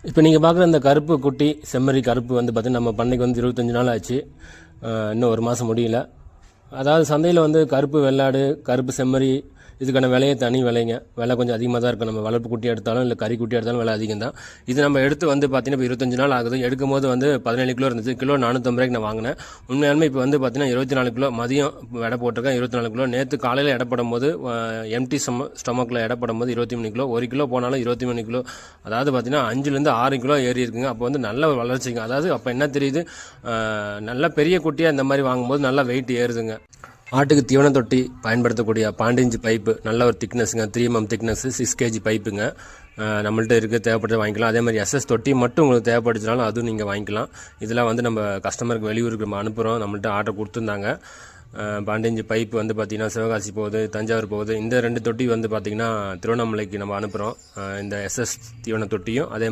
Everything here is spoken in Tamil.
இப்போ நீங்கள் பார்க்குற இந்த கருப்பு குட்டி செம்மறி கருப்பு வந்து பார்த்தீங்கன்னா நம்ம பண்ணைக்கு வந்து 25 நாள் ஆச்சு. இன்னும் ஒரு மாதம் முடியல. அதாவது சந்தையில் வந்து கருப்பு வெள்ளாடு கருப்பு செம்மறி இதுக்கான விலையே தனி விலைங்க. விலை கொஞ்சம் அதிகமாக தான் இருக்கும். நம்ம வளர்ப்பு குட்டி எடுத்தாலும் இல்லை கறி குட்டி எடுத்தாலும் விலை அதிகம் தான். இது நம்ம எடுத்து வந்து பார்த்தீங்கன்னா இப்போ 25 நாள் ஆகுது. எடுக்கும் போது வந்து 17 கிலோ இருந்துச்சு. கிலோ 450 ரூபாய்க்கு நான் வாங்கினேன். உண்மையாலுமே இப்போ வந்து பார்த்தீங்கன்னா 24 கிலோ மதியம் எடை போட்டிருக்கேன். 24 கிலோ நேற்று காலையில் எடைப்படும் போது எம்டி ஸ்டொமக்கில் எடைப்படும் போது 23 கிலோ. 1 கிலோ போனாலும் 23 கிலோ. அதாவது பார்த்தீங்கன்னா 5லேருந்து 6 கிலோ ஏறி இருக்குங்க. அப்போ வந்து நல்ல வளர்ச்சிங்க. அதாவது அப்போ என்ன தெரியுது, நல்ல பெரிய குட்டியாக இந்த மாதிரி வாங்கும்போது நல்லா வெயிட் ஏறுதுங்க. ஆட்டுக்கு தீவன தொட்டி பயன்படுத்தக்கூடிய 12 இன்ச் பைப்பு, நல்ல ஒரு திக்னஸுங்க. 3 mm திக்னஸ், 6 kg பைப்புங்க. நம்மள்ட்ட இருக்குது, தேவைப்பட்டு வாங்கிக்கலாம். அதே மாதிரி SS தொட்டி மட்டும் உங்களுக்கு தேவைப்படுச்சுனாலும் அதுவும் நீங்கள் வாங்கிக்கலாம். இதெல்லாம் வந்து நம்ம கஸ்டமருக்கு வெளியூருக்கு நம்ம அனுப்புகிறோம். நம்மள்ட்ட ஆர்டர் கொடுத்துருந்தாங்க. 12 இன்ச் பைப்பு வந்து பார்த்திங்கன்னா சிவகாசி போகுது, தஞ்சாவூர் போகுது. இந்த 2 தொட்டி வந்து பார்த்திங்கன்னா திருவண்ணாமலைக்கு நம்ம அனுப்புகிறோம். இந்த SS தீவன தொட்டியும் அதே